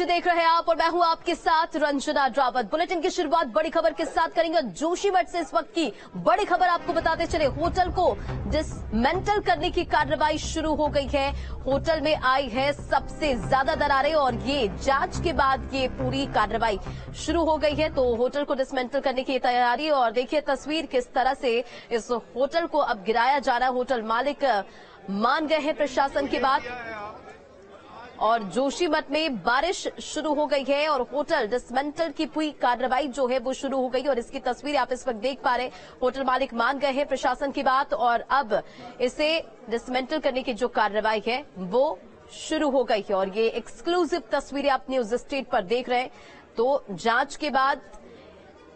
राज्य देख रहे हैं आप और मैं हूं आपके साथ रंजना रावत। बुलेटिन की शुरुआत बड़ी खबर के साथ करेंगे। जोशीमठ से इस वक्त की बड़ी खबर आपको बताते चले। होटल को डिसमेंटल करने की कार्रवाई शुरू हो गई है। होटल में आई है सबसे ज्यादा दरारें और ये जांच के बाद ये पूरी कार्रवाई शुरू हो गई है। तो होटल को डिसमेंटल करने की तैयारी और देखिए तस्वीर किस तरह से इस होटल को अब गिराया जा रहा है। होटल मालिक मान गए हैं प्रशासन की बात और जोशीमठ में बारिश शुरू हो गई है और होटल डिसमेंटल की पूरी कार्रवाई जो है वो शुरू हो गई और इसकी तस्वीर आप इस वक्त देख पा रहे हैं। होटल मालिक मान गए हैं प्रशासन की बात और अब इसे डिसमेंटल करने की जो कार्रवाई है वो शुरू हो गई है और ये एक्सक्लूसिव तस्वीरें आप न्यूज स्टेट पर देख रहे हैं। तो जांच के बाद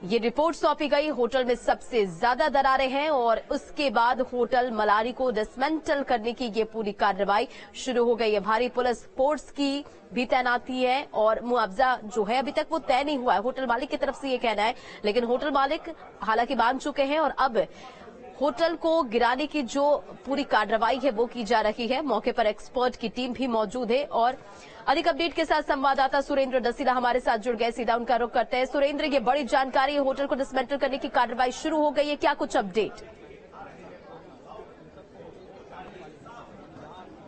ये रिपोर्ट सौंपी गई। होटल में सबसे ज्यादा दरारें हैं और उसके बाद होटल मलारी को डिसमेंटल करने की ये पूरी कार्रवाई शुरू हो गई है। भारी पुलिस फोर्स की भी तैनाती है और मुआवजा जो है अभी तक वो तय नहीं हुआ है। होटल मालिक की तरफ से ये कहना है, लेकिन होटल मालिक हालांकि मान चुके हैं और अब होटल को गिराने की जो पूरी कार्रवाई है वो की जा रही है। मौके पर एक्सपर्ट की टीम भी मौजूद है और अधिक अपडेट के साथ संवाददाता सुरेंद्र डसीला हमारे साथ जुड़ गए। सीधा उनका रुख करते हैं। सुरेंद्र, ये बड़ी जानकारी, होटल को डिसमेंटल करने की कार्रवाई शुरू हो गई है, क्या कुछ अपडेट?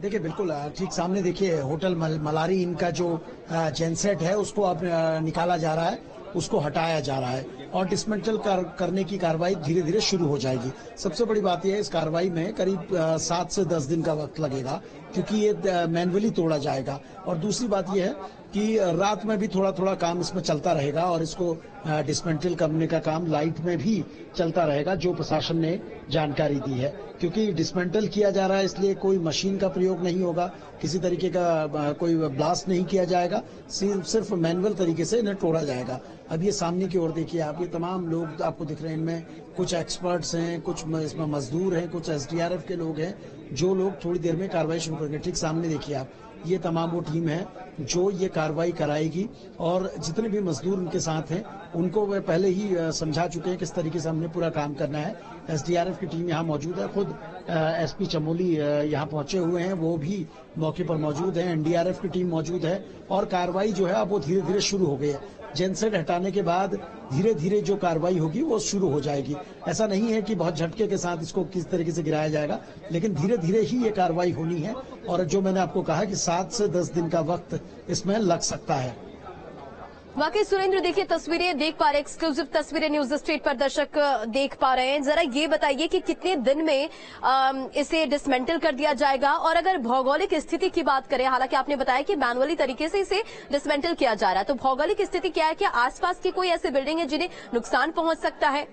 देखिए बिल्कुल ठीक सामने देखिए होटल मलारी इनका जो जेनसेट है उसको अब निकाला जा रहा है, उसको हटाया जा रहा है और डिसमेंटल करने की कार्रवाई धीरे धीरे शुरू हो जाएगी। सबसे बड़ी बात यह है इस कार्रवाई में करीब 7 से 10 दिन का वक्त लगेगा क्योंकि ये मैन्युअली तोड़ा जाएगा। और दूसरी बात यह है कि रात में भी थोड़ा थोड़ा काम इसमें चलता रहेगा और इसको डिसमेंटल करने का काम लाइट में भी चलता रहेगा, जो प्रशासन ने जानकारी दी है। क्योंकि डिसमेंटल किया जा रहा है इसलिए कोई मशीन का प्रयोग नहीं होगा, किसी तरीके का कोई ब्लास्ट नहीं किया जाएगा, सिर्फ मैनुअल तरीके से इन्हें तोड़ा जाएगा। अब ये सामने की ओर देखिए आप, ये तमाम लोग आपको दिख रहे हैं, इनमें कुछ एक्सपर्ट्स हैं, कुछ इसमें मजदूर हैं, कुछ एसडीआरएफ के लोग हैं, जो लोग थोड़ी देर में कार्रवाई शुरू करेंगे। ठीक सामने देखिए आप, ये तमाम वो टीम है जो ये कार्रवाई कराएगी और जितने भी मजदूर उनके साथ हैं उनको वे पहले ही समझा चुके हैं किस तरीके से हमने पूरा काम करना है। एसडीआरएफ की टीम यहाँ मौजूद है, खुद एसपी चमोली यहाँ पहुंचे हुए हैं, वो भी मौके पर मौजूद है। एनडीआरएफ की टीम मौजूद है और कार्रवाई जो है अब वो धीरे धीरे शुरू हो गई है। जेनसेट हटाने के बाद धीरे धीरे जो कार्रवाई होगी वो शुरू हो जाएगी। ऐसा नहीं है कि बहुत झटके के साथ इसको किस तरीके से गिराया जाएगा, लेकिन धीरे धीरे ही ये कार्रवाई होनी है। और जो मैंने आपको कहा कि 7 से 10 दिन का वक्त इसमें लग सकता है। वाकई सुरेंद्र, देखिए तस्वीरें देख पा रहे हैं, एक्सक्लूसिव तस्वीरें न्यूज स्टेट पर दर्शक देख पा रहे हैं। जरा ये बताइए कि कितने दिन में इसे डिसमेंटल कर दिया जाएगा और अगर भौगोलिक स्थिति की बात करें, हालांकि आपने बताया कि मैनुअली तरीके से इसे डिसमेंटल किया जा रहा है, तो भौगोलिक स्थिति क्या है? क्या आसपास की कोई ऐसी बिल्डिंग है जिन्हें नुकसान पहुंच सकता है?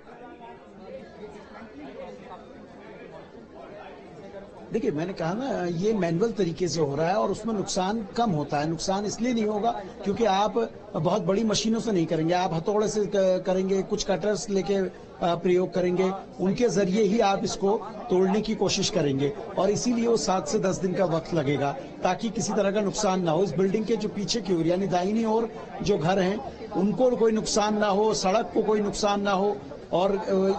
देखिए मैंने कहा ना, ये मैनुअल तरीके से हो रहा है और उसमें नुकसान कम होता है। नुकसान इसलिए नहीं होगा क्योंकि आप बहुत बड़ी मशीनों से नहीं करेंगे, आप हथौड़े से करेंगे, कुछ कटर्स लेके प्रयोग करेंगे, उनके जरिए ही आप इसको तोड़ने की कोशिश करेंगे और इसीलिए वो 7 से 10 दिन का वक्त लगेगा ताकि किसी तरह का नुकसान ना हो। इस बिल्डिंग के जो पीछे की ओर यानी दाहिनी ओर जो घर हैं उनको कोई नुकसान ना हो, सड़क को कोई नुकसान ना हो और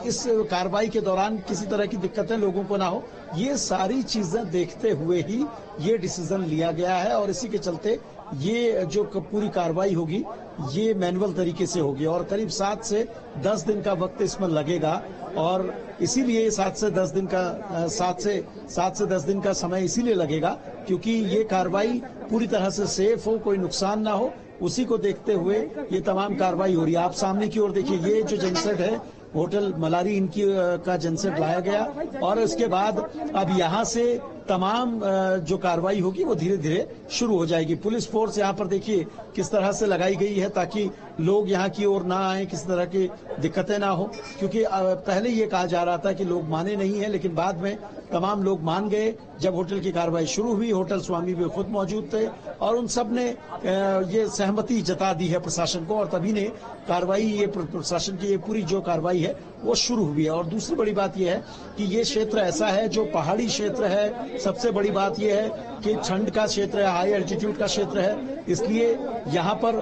इस कार्रवाई के दौरान किसी तरह की दिक्कतें लोगों को ना हो, ये सारी चीजें देखते हुए ही ये डिसीजन लिया गया है और इसी के चलते ये जो पूरी कार्रवाई होगी ये मैनुअल तरीके से होगी और करीब 7 से 10 दिन का वक्त इसमें लगेगा। और इसीलिए 7 से 10 दिन का समय इसीलिए लगेगा क्योंकि ये कार्रवाई पूरी तरह से सेफ हो, कोई नुकसान ना हो, उसी को देखते हुए ये तमाम कार्रवाई हो रही है। आप सामने की ओर देखिए, ये जो जनसेट है होटल मलारी इनकी का जनसेट लाया गया और उसके बाद अब यहाँ से तमाम जो कार्रवाई होगी वो धीरे धीरे शुरू हो जाएगी। पुलिस फोर्स यहाँ पर देखिए किस तरह से लगाई गई है ताकि लोग यहाँ की ओर ना आए, किसी तरह की दिक्कतें ना हो, क्योंकि पहले ये कहा जा रहा था कि लोग माने नहीं है, लेकिन बाद में तमाम लोग मान गए। जब होटल की कार्रवाई शुरू हुई, होटल स्वामी भी खुद मौजूद थे और उन सब ने ये सहमति जता दी है प्रशासन को और तभी ने कार्रवाई, ये प्रशासन की ये पूरी जो कार्रवाई है वो शुरू हुई है। और दूसरी बड़ी बात यह है कि ये क्षेत्र ऐसा है जो पहाड़ी क्षेत्र है। सबसे बड़ी बात यह है कि ठंड का क्षेत्र है, हाई एल्टीट्यूड का क्षेत्र है, इसलिए यहाँ पर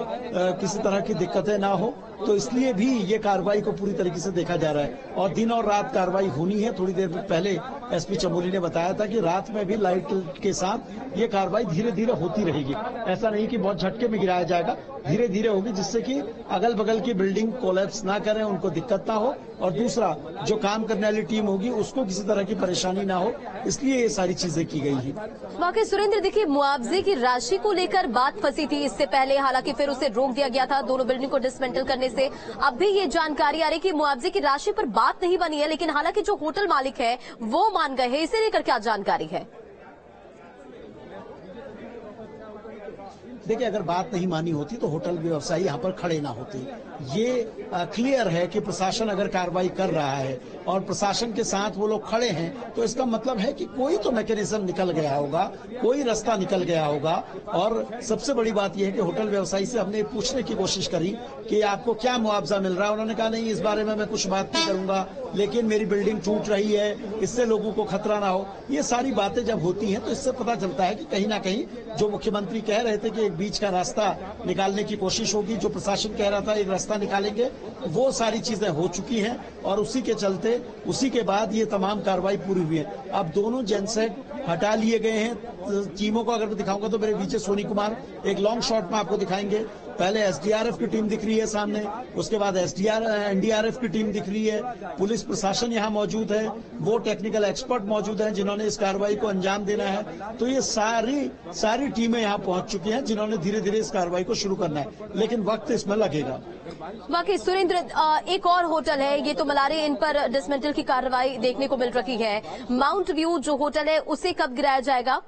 किसी तरह की दिक्कतें ना हो, तो इसलिए भी ये कार्रवाई को पूरी तरीके से देखा जा रहा है और दिन और रात कार्रवाई होनी है। थोड़ी देर पहले एसपी चमोली ने बताया था कि रात में भी लाइट के साथ ये कार्रवाई धीरे धीरे होती रहेगी। ऐसा नहीं कि बहुत झटके में गिराया जाएगा, धीरे धीरे होगी, जिससे कि अगल बगल की बिल्डिंग कोलैप्स ना करें, उनको दिक्कत ना हो, और दूसरा जो काम करने वाली टीम होगी उसको किसी तरह की परेशानी ना हो, इसलिए ये सारी चीजें की गई है। वाकई सुरेंद्र, देखिए मुआवजे की राशि को लेकर बात फंसी थी इससे पहले, हालांकि फिर उसे रोक दिया गया था दोनों बिल्डिंग को डिसमेंटल करने से। अब भी ये जानकारी आ रही कि मुआवजे की राशि पर बात नहीं बनी है, लेकिन हालांकि जो होटल मालिक है वो मान गए हैं। इसे लेकर क्या जानकारी है? देखिए, अगर बात नहीं मानी होती तो होटल व्यवसायी यहाँ पर खड़े ना होते। ये क्लियर है कि प्रशासन अगर कार्रवाई कर रहा है और प्रशासन के साथ वो लोग खड़े हैं, तो इसका मतलब है कि कोई तो मैकेनिज्म निकल गया होगा, कोई रास्ता निकल गया होगा। और सबसे बड़ी बात यह है कि होटल व्यवसायी से हमने पूछने की कोशिश करी कि आपको क्या मुआवजा मिल रहा है। उन्होंने कहा नहीं, इस बारे में मैं कुछ बात नहीं करूंगा, लेकिन मेरी बिल्डिंग टूट रही है, इससे लोगों को खतरा ना हो। ये सारी बातें जब होती हैं तो इससे पता चलता है कि कहीं ना कहीं जो मुख्यमंत्री कह रहे थे कि एक बीच का रास्ता निकालने की कोशिश होगी, जो प्रशासन कह रहा था एक रास्ता निकालेंगे, वो सारी चीजें हो चुकी हैं। और उसी के चलते उसी के बाद ये तमाम कार्रवाई पूरी हुई है। अब दोनों जेनसेट हटा लिए गए हैं। टीमों को अगर मैं दिखाऊंगा तो मेरे पीछे सोनी कुमार एक लॉन्ग शॉट में आपको दिखाएंगे। पहले एसडीआरएफ की टीम दिख रही है सामने, उसके बाद एनडीआरएफ की टीम दिख रही है, पुलिस प्रशासन यहाँ मौजूद है, वो टेक्निकल एक्सपर्ट मौजूद हैं जिन्होंने इस कार्रवाई को अंजाम देना है। तो ये सारी टीमें यहाँ पहुंच चुकी हैं जिन्होंने धीरे धीरे इस कार्रवाई को शुरू करना है, लेकिन वक्त इसमें लगेगा। बाकी सुरेंद्र, एक और होटल है, ये तो मलारी, इन पर डिसमेंटल की कार्रवाई देखने को मिल रही है। माउंट व्यू जो होटल है उसे कब गिराया जाएगा?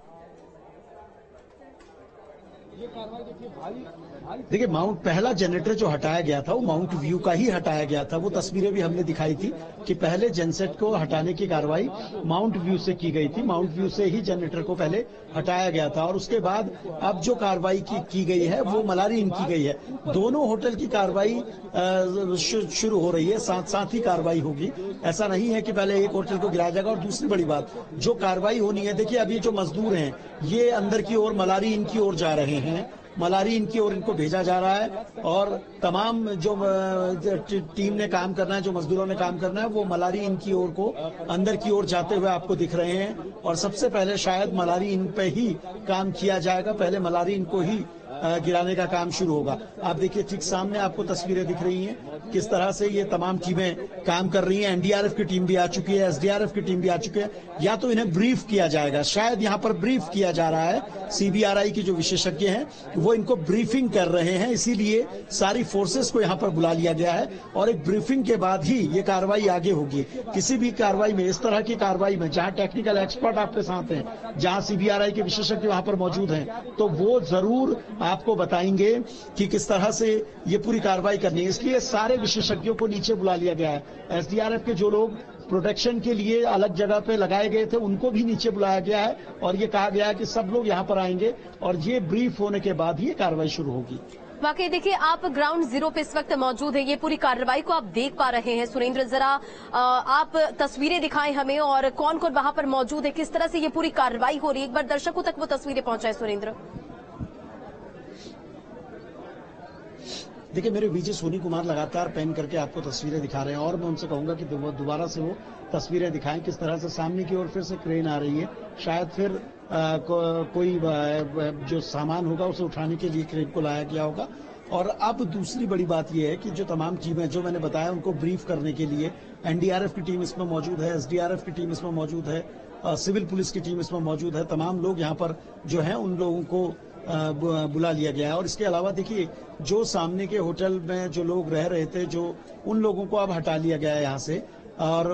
देखिए, माउंट पहला जनरेटर जो हटाया गया था वो माउंट व्यू का ही हटाया गया था। वो तस्वीरें भी हमने दिखाई थी कि पहले जनसेट को हटाने की कार्रवाई माउंट व्यू से की गई थी। माउंट व्यू से ही जनरेटर को पहले हटाया गया था और उसके बाद अब जो कार्रवाई की गई है वो मलारी इन की गई है। दोनों होटल की कार्रवाई शुरू हो रही है, साथ साथ ही कार्रवाई होगी। ऐसा नहीं है कि पहले एक होटल को गिराया जाएगा। और दूसरी बड़ी बात, जो कार्रवाई होनी है, देखिए अभी जो मजदूर हैं ये अंदर की ओर मलारी इन की ओर जा रहे हैं, मलारी इनकी ओर इनको भेजा जा रहा है। और तमाम जो टीम ने काम करना है, जो मजदूरों ने काम करना है, वो मलारी इनकी ओर को अंदर की ओर जाते हुए आपको दिख रहे हैं। और सबसे पहले शायद मलारी इन पे ही काम किया जाएगा, पहले मलारी इनको ही गिराने का काम शुरू होगा। आप देखिए, ठीक सामने आपको तस्वीरें दिख रही हैं किस तरह से ये तमाम टीमें काम कर रही हैं। एनडीआरएफ की टीम भी आ चुकी है, एसडीआरएफ की टीम भी आ चुकी है। या तो इन्हें ब्रीफ किया जाएगा, शायद यहाँ पर ब्रीफ किया जा रहा है। सीबीआरआई की जो विशेषज्ञ हैं वो इनको ब्रीफिंग कर रहे हैं, इसीलिए सारी फोर्सेस को यहाँ पर बुला लिया गया है। और एक ब्रीफिंग के बाद ही ये कार्रवाई आगे होगी। किसी भी कार्रवाई में, इस तरह की कार्रवाई में जहाँ टेक्निकल एक्सपर्ट आपके साथ हैं, जहाँ सीबीआरआई के विशेषज्ञ वहां पर मौजूद हैं, तो वो जरूर आपको बताएंगे कि किस तरह से ये पूरी कार्रवाई करनी है। इसलिए सारे विशेषज्ञों को नीचे बुला लिया गया है। एसडीआरएफ के जो लोग प्रोटेक्शन के लिए अलग जगह पे लगाए गए थे उनको भी नीचे बुलाया गया है और ये कहा गया है कि सब लोग यहाँ पर आएंगे और ये ब्रीफ होने के बाद ही ये कार्रवाई शुरू होगी। वाकई देखिए, आप ग्राउंड जीरो पे इस वक्त मौजूद है, ये पूरी कार्रवाई को आप देख पा रहे हैं। सुरेंद्र, जरा आप तस्वीरें दिखाएं हमें और कौन कौन वहां पर मौजूद है, किस तरह से ये पूरी कार्रवाई हो रही है। एक बार दर्शकों तक वो तस्वीरें पहुंचाएं सुरेंद्र। देखिए, मेरे बीच सोनी कुमार लगातार पेन करके आपको तस्वीरें दिखा रहे हैं और मैं उनसे कहूंगा कि दोबारा से वो तस्वीरें दिखाएं किस तरह से सामने की ओर फिर से क्रेन आ रही है। शायद फिर कोई जो सामान होगा उसे उठाने के लिए क्रेन को लाया गया होगा। और अब दूसरी बड़ी बात यह है कि जो तमाम टीमें जो मैंने बताया उनको ब्रीफ करने के लिए एनडीआरएफ की टीम इसमें मौजूद है, एसडीआरएफ की टीम इसमें मौजूद है, सिविल पुलिस की टीम इसमें मौजूद है। तमाम लोग यहाँ पर जो है उन लोगों को बुला लिया गया है। और इसके अलावा देखिए, जो सामने के होटल में जो लोग रह रहे थे, जो उन लोगों को अब हटा लिया गया है यहाँ से और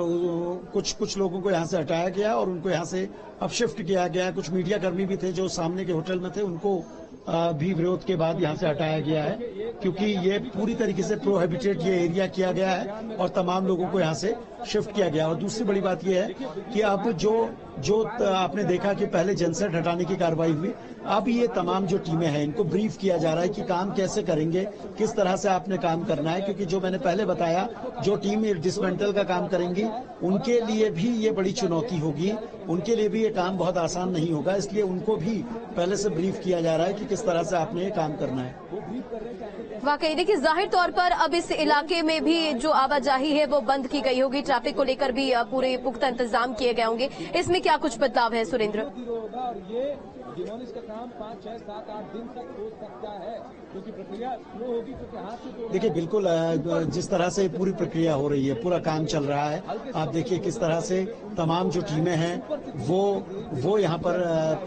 कुछ लोगों को यहाँ से हटाया गया और उनको यहाँ से अब शिफ्ट किया गया है। कुछ मीडिया कर्मी भी थे जो सामने के होटल में थे, उनको भी विरोध के बाद यहाँ से हटाया गया है क्योंकि ये पूरी तरीके से प्रोहिबिटेड ये एरिया किया गया है और तमाम लोगों को यहाँ से शिफ्ट किया गया। और दूसरी बड़ी बात यह है कि अब जो आपने देखा कि पहले जनसेट हटाने की कार्रवाई हुई, अब ये तमाम जो टीमें हैं इनको ब्रीफ किया जा रहा है कि काम कैसे करेंगे, किस तरह से आपने काम करना है, क्योंकि जो मैंने पहले बताया जो टीम डिसमेंटल का काम करेंगी उनके लिए भी ये बड़ी चुनौती होगी, उनके लिए भी ये काम बहुत आसान नहीं होगा, इसलिए उनको भी पहले से ब्रीफ किया जा रहा है कि किस तरह से आपने ये काम करना है। वाकई देखिए, जाहिर तौर पर अब इस इलाके में भी जो आवाजाही है वो बंद की गई होगी, ट्रैफिक को लेकर भी पूरे पुख्ता इंतजाम किए गए होंगे। इसमें क्या कुछ बदलाव है सुरेंद्र? डिमोलिश का काम 5, 6, 7, 8 दिन तक हो सकता है, क्योंकि प्रक्रिया स्लो होगी, क्योंकि हाथ से देखिए बिल्कुल जिस तरह से पूरी प्रक्रिया हो रही है, पूरा काम चल रहा है, आप देखिए किस तरह से तमाम जो टीमें हैं वो यहाँ पर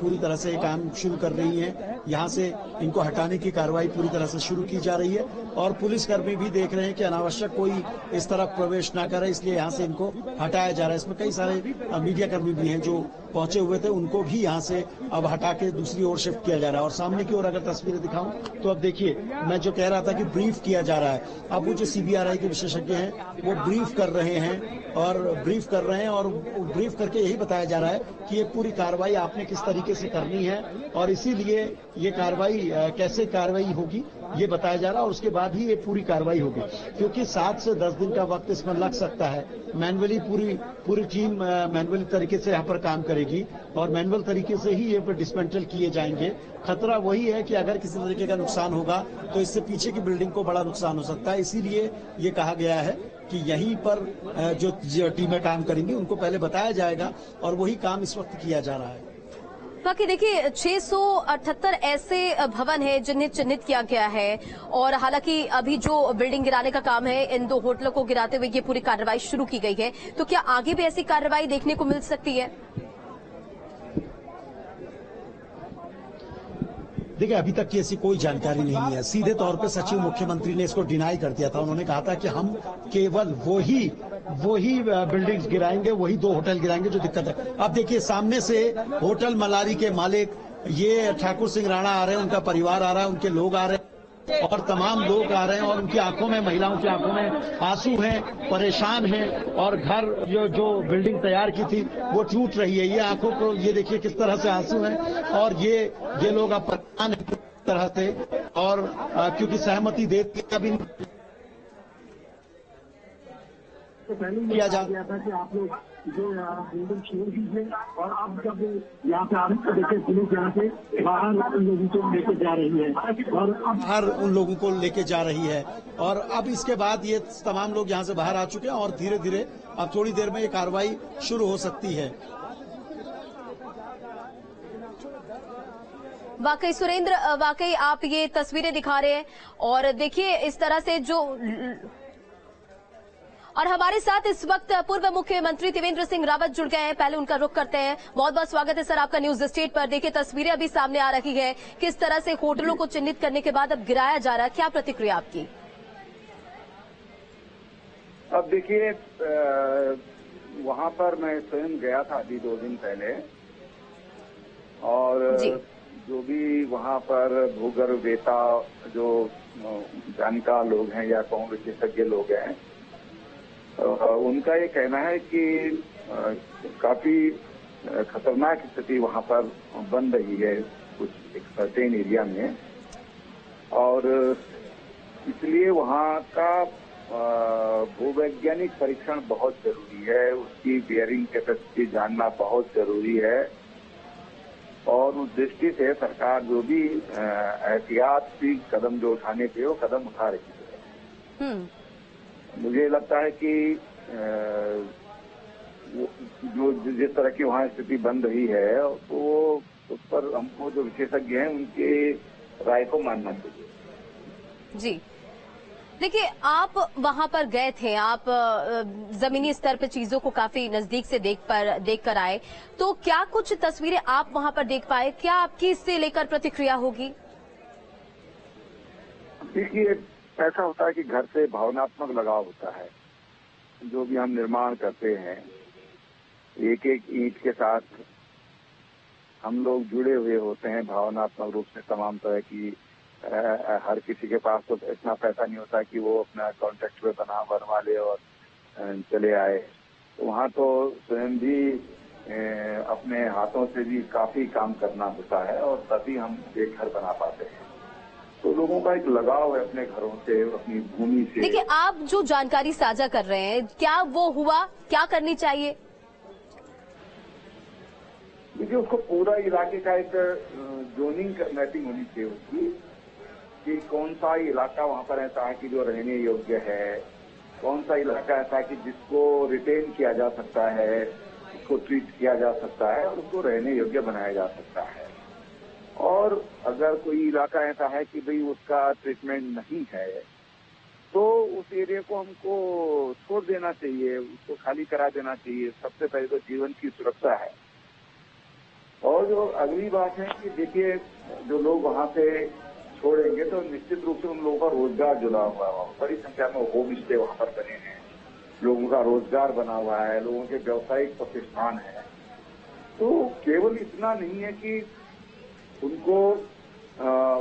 पूरी तरह से काम शुरू कर रही हैं। यहाँ से इनको हटाने की कार्रवाई पूरी तरह से शुरू की जा रही है और पुलिसकर्मी भी देख रहे हैं कि अनावश्यक कोई इस तरफ प्रवेश ना करे, इसलिए यहाँ से इनको हटाया जा रहा है। इसमें कई सारे मीडिया कर्मी भी हैं जो पहुंचे हुए थे, उनको भी यहाँ से अब हटा के दूसरी ओर शिफ्ट किया जा रहा है। और सामने की ओर अगर तस्वीरें दिखाऊं तो अब देखिए, मैं जो कह रहा था कि ब्रीफ किया जा रहा है, अब वो जो CBRI के विशेषज्ञ हैं वो ब्रीफ कर रहे हैं और ब्रीफ करके यही बताया जा रहा है कि ये पूरी कार्रवाई आपने किस तरीके से करनी है और इसीलिए ये कार्रवाई कैसे कार्रवाई होगी ये बताया जा रहा है और उसके बाद ही ये पूरी कार्रवाई होगी, क्योंकि 7 से 10 दिन का वक्त इसमें लग सकता है। मैनुअली पूरी टीम मैनुअली तरीके से यहाँ पर काम करेगी और मैनुअल तरीके से ही ये डिसमेंटल किए जाएंगे। खतरा वही है कि अगर किसी तरीके का नुकसान होगा तो इससे पीछे की बिल्डिंग को बड़ा नुकसान हो सकता है, इसीलिए ये कहा गया है कि यहीं पर जो टीमें काम करेंगी उनको पहले बताया जाएगा और वही काम इस वक्त किया जा रहा है। बाकी देखिए 678 ऐसे भवन हैं जिन्हें चिन्हित किया गया है और हालांकि अभी जो बिल्डिंग गिराने का काम है, इन 2 होटलों को गिराते हुए ये पूरी कार्रवाई शुरू की गई है। तो क्या आगे भी ऐसी कार्रवाई देखने को मिल सकती है? देखिए अभी तक की ऐसी कोई जानकारी नहीं है। सीधे तौर पे सचिव मुख्यमंत्री ने इसको डिनाई कर दिया था। उन्होंने कहा था कि हम केवल वही बिल्डिंग्स गिराएंगे, वही 2 होटल गिराएंगे जो दिक्कत है। अब देखिए सामने से होटल मलारी के मालिक ये ठाकुर सिंह राणा आ रहे हैं, उनका परिवार आ रहा है, उनके लोग आ रहे हैं और तमाम लोग आ रहे हैं और उनकी आंखों में, महिलाओं की आंखों में आंसू हैं, परेशान हैं और घर जो बिल्डिंग तैयार की थी वो टूट रही है। ये आंखों को ये देखिए किस तरह से आंसू हैं और ये लोग अब परेशान हैं किस तरह से और क्योंकि सहमति दे अभी किया जा गया था कि आप लोग जो बिल्डिंग शुरू कीजिए और अब जब यहाँ पे आने को देखिए पुलिस यहाँ से बाहर उन लोगों को लेके जा रही है और अब बाहर उन लोगों को लेके जा रही है और अब इसके बाद ये तमाम लोग यहाँ से बाहर आ चुके हैं और धीरे धीरे अब थोड़ी देर में ये कार्रवाई शुरू हो सकती है। वाकई सुरेंद्र, वाकई आप ये तस्वीरें दिखा रहे हैं और देखिए इस तरह से जो और हमारे साथ इस वक्त पूर्व मुख्यमंत्री त्रिवेंद्र सिंह रावत जुड़ गए हैं। पहले उनका रुख करते हैं। बहुत बहुत स्वागत है सर आपका न्यूज स्टेट पर। देखिए तस्वीरें अभी सामने आ रही है, किस तरह से होटलों को चिन्हित करने के बाद अब गिराया जा रहा है, क्या प्रतिक्रिया आपकी? अब देखिए वहां पर मैं स्वयं गया था अभी 2 दिन पहले और जो भी वहां पर भूगर्भवेत्ता जो जानकार लोग हैं या कौन विशेषज्ञ लोग हैं, उनका ये कहना है कि काफी खतरनाक स्थिति वहां पर बन रही है कुछ एक सर्टेन एरिया में और इसलिए वहां का भूवैज्ञानिक परीक्षण बहुत जरूरी है, उसकी बेयरिंग कैपेसिटी जानना बहुत जरूरी है और उस दृष्टि से सरकार जो भी एहतियाती कदम जो उठाने के वो कदम उठा रही है। मुझे लगता है कि जो जिस तरह की वहाँ स्थिति बन रही है तो उस पर हमको जो विशेषज्ञ हैं उनके राय को मानना चाहिए। जी देखिए, आप वहां पर गए थे, आप जमीनी स्तर पर चीजों को काफी नजदीक से देख कर आए, तो क्या कुछ तस्वीरें आप वहां पर देख पाए? क्या आपकी इससे लेकर प्रतिक्रिया होगी? देखिए ऐसा होता है कि घर से भावनात्मक लगाव होता है। जो भी हम निर्माण करते हैं एक एक ईंट के साथ हम लोग जुड़े हुए होते हैं भावनात्मक रूप से। तमाम तरह की हर किसी के पास तो इतना पैसा नहीं होता कि वो अपना कॉन्ट्रैक्ट पे बनवा ले और चले आए। तो वहाँ तो स्वयं भी अपने हाथों से भी काफी काम करना होता है और तभी हम एक घर बना पाते हैं। तो लोगों का एक लगाव है अपने घरों से, अपनी भूमि से। देखिए, आप जो जानकारी साझा कर रहे हैं, क्या वो हुआ? क्या करनी चाहिए? देखिए, उसको पूरा इलाके का एक जोनिंग मैपिंग होनी चाहिए उसकी, कि कौन सा इलाका वहां पर ऐसा है कि जो रहने योग्य है, कौन सा इलाका ऐसा है कि जिसको रिटेन किया जा सकता है, उसको ट्रीट किया जा सकता है और उसको रहने योग्य बनाया जा सकता है। और अगर कोई इलाका ऐसा है कि भाई उसका ट्रीटमेंट नहीं है, तो उस एरिया को हमको छोड़ देना चाहिए, उसको खाली करा देना चाहिए। सबसे पहले तो जीवन की सुरक्षा है। और जो अगली बात है कि देखिए, जो लोग वहां से छोड़ेंगे तो निश्चित रूप से उन लोगों का रोजगार जुड़ा हुआ है। बड़ी संख्या में होम स्टे वहां पर बने हैं, लोगों का रोजगार बना हुआ है, लोगों के व्यावसायिक प्रतिष्ठान है। तो केवल इतना नहीं है कि उनको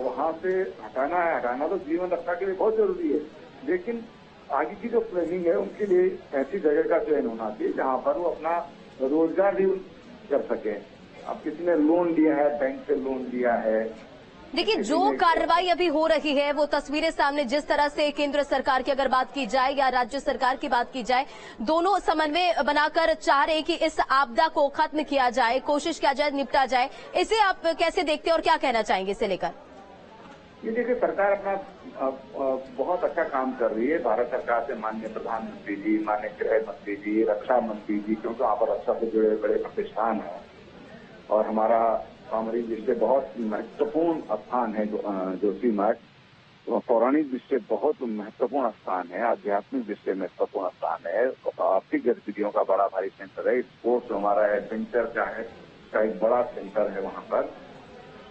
वहां से हटाना है। हटाना तो जीवन रक्षा के लिए बहुत जरूरी है, लेकिन आगे की जो प्लानिंग है उनके लिए ऐसी जगह का चयन होना चाहिए जहां पर वो अपना रोजगार भी कर सके। अब किसी ने लोन लिया है, बैंक से लोन लिया है। देखिए, जो कार्रवाई अभी हो रही है वो तस्वीरें सामने, जिस तरह से केंद्र सरकार की अगर बात की जाए या राज्य सरकार की बात की जाए, दोनों समन्वय बनाकर चाह रहे हैं कि इस आपदा को खत्म किया जाए, कोशिश किया जाए, निपटा जाए। इसे आप कैसे देखते हैं और क्या कहना चाहेंगे इसे लेकर? ये देखिए, सरकार अपना बहुत अच्छा काम कर रही है। भारत सरकार से माननीय प्रधानमंत्री जी, माननीय गृह मंत्री जी, रक्षा मंत्री जी, क्योंकि वहाँ पर रक्षा से जुड़े बड़े प्रतिष्ठान है और हमारा सामरिक दृष्टि बहुत महत्वपूर्ण स्थान है। जोशी मठ पौराणिक दृष्टि बहुत महत्वपूर्ण स्थान है, आध्यात्मिक दृष्टि महत्वपूर्ण स्थान है, आर्थिक गतिविधियों का बड़ा भारी सेंटर है, स्पोर्ट्स हमारा एडवेंचर का है, का एक बड़ा सेंटर है वहाँ पर।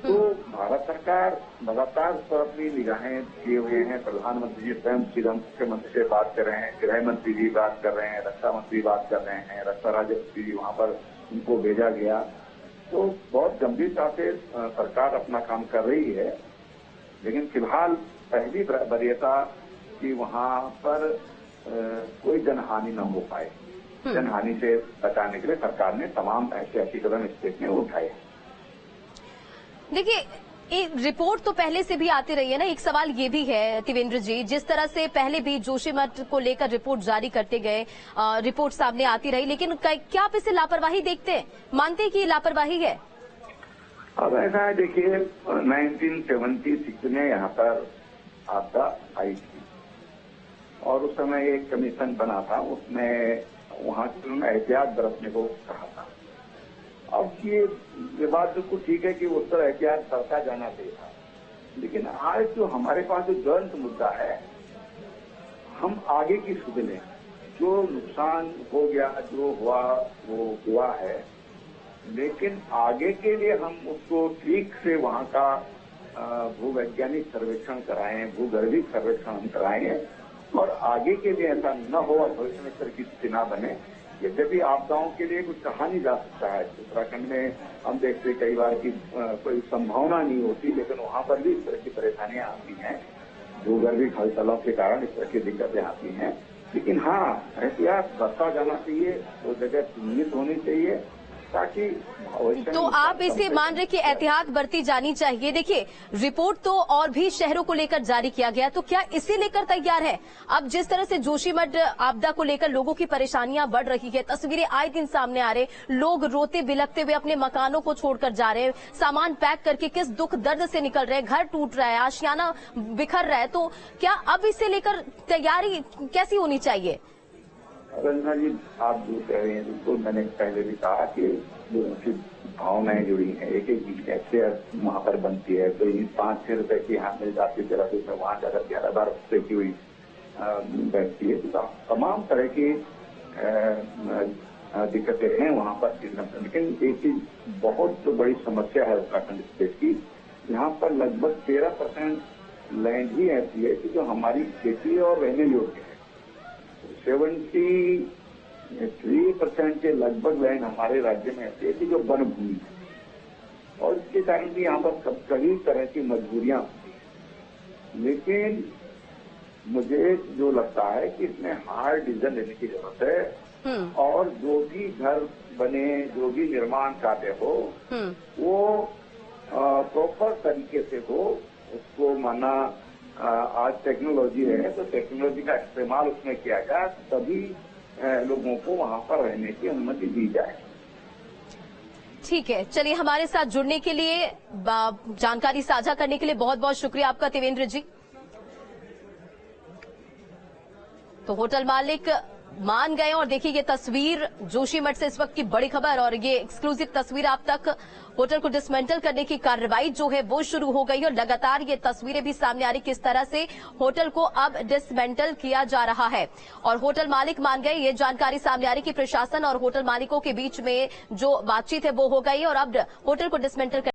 तो भारत सरकार लगातार उस पर अपनी निगाहें किए हुए हैं। प्रधानमंत्री जी स्वयं सीधे मुख्यमंत्री से बात कर रहे हैं, गृह मंत्री जी बात कर रहे हैं, रक्षा मंत्री बात कर रहे हैं, रक्षा राज्य मंत्री जी वहाँ पर उनको भेजा गया। तो बहुत गंभीरता से सरकार अपना काम कर रही है, लेकिन फिलहाल पहली वरीयता कि वहाँ पर कोई जनहानि न हो पाए। जनहानि से बचाने के लिए सरकार ने तमाम ऐसे कदम स्टेट में उठाए। देखिए, एक रिपोर्ट तो पहले से भी आती रही है ना। एक सवाल ये भी है त्रिवेंद्र जी, जिस तरह से पहले भी जोशीमठ को लेकर रिपोर्ट जारी करते गए, रिपोर्ट सामने आती रही, लेकिन क्या आप इसे लापरवाही देखते हैं? मानते हैं कि लापरवाही है? अब ऐसा है, देखिए 1976 में यहाँ पर आपदा आई थी और उस समय एक कमीशन बना था, उसमें वहाँ से उन्होंने एहतियात बरतने को कहा था। अब ये बात बिल्कुल ठीक है कि उस पर एहतियात बरता जाना चाहिए था, लेकिन आज जो हमारे पास जो ज्वलंत मुद्दा है, हम आगे की सुध लें। जो नुकसान हो गया, जो हुआ वो हुआ है, लेकिन आगे के लिए हम उसको ठीक से वहाँ का भूवैज्ञानिक सर्वेक्षण कराएं, भूगर्भिक सर्वेक्षण हम कराएं और आगे के लिए ऐसा न हो और भविष्य में इस तरह की स्थिति न बने। यद्यपि आपदाओं के लिए कुछ कहा नहीं जा सकता है। उत्तराखंड में हम देखते कई बार की कोई संभावना नहीं होती, लेकिन वहाँ पर भी इस तरह की परेशानियां आती हैं, भूगर्भिक हलचलों के कारण इस तरह की दिक्कतें आती हैं। लेकिन हाँ, एहतियात बरता जाना चाहिए, वो जगह चिन्हित होनी चाहिए ताकि तो आप इसे मान रहे कि एहतियात बरती जानी चाहिए। देखिए, रिपोर्ट तो और भी शहरों को लेकर जारी किया गया, तो क्या इसे लेकर तैयार है? अब जिस तरह से जोशीमठ आपदा को लेकर लोगों की परेशानियां बढ़ रही है, तस्वीरें आए दिन सामने आ रहे, लोग रोते बिलखते हुए अपने मकानों को छोड़कर जा रहे हैं, सामान पैक करके किस दुख दर्द से निकल रहे हैं, घर टूट रहा है, आशियाना बिखर रहा है, तो क्या अब इसे लेकर तैयारी कैसी होनी चाहिए? रंजना जी, आप जो कह रहे हैं बिल्कुल, मैंने पहले भी कहा कि लोगों की भावनाएं जुड़ी हैं। एक चीज कैसे वहाँ पर बनती है, तो 5-6 रुपए की यहाँ मिल जाती है, जरा दूसरा वहाँ जाकर 11-12 रुपए की हुई बैठती है। तो तमाम तरह की दिक्कतें हैं वहाँ पर। लेकिन एक चीज बहुत बड़ी समस्या है उत्तराखंड स्टेट की, यहाँ पर लगभग 13% लैंड ही ऐसी है कि जो हमारी खेती और रहने योग्य है। 73% के लगभग लैंड हमारे राज्य में ऐसी है कि जो वन भूमि है और इसके कारण भी यहाँ पर कई तरह की मजबूरियां होती हैं। लेकिन मुझे जो लगता है कि इसमें हार्ड डिसीजन लेने की जरूरत है और जो भी घर बने, जो भी निर्माण कार्य हो, वो प्रॉपर तरीके से हो। उसको माना आज टेक्नोलॉजी है तो टेक्नोलॉजी का इस्तेमाल उसमें किया जाए, तभी लोगों को वहां पर रहने की अनुमति दी जाए। ठीक है, चलिए हमारे साथ जुड़ने के लिए, जानकारी साझा करने के लिए बहुत बहुत शुक्रिया आपका देवेंद्र जी। तो होटल मालिक मान गए और देखिए ये तस्वीर जोशीमठ से इस वक्त की बड़ी खबर, और ये एक्सक्लूसिव तस्वीर आप तक। होटल को डिसमेंटल करने की कार्रवाई जो है वो शुरू हो गई और लगातार ये तस्वीरें भी सामने आ रही किस तरह से होटल को अब डिसमेंटल किया जा रहा है। और होटल मालिक मान गए, ये जानकारी सामने आ रही कि प्रशासन और होटल मालिकों के बीच में जो बातचीत है वो हो गई और अब होटल को डिसमेंटल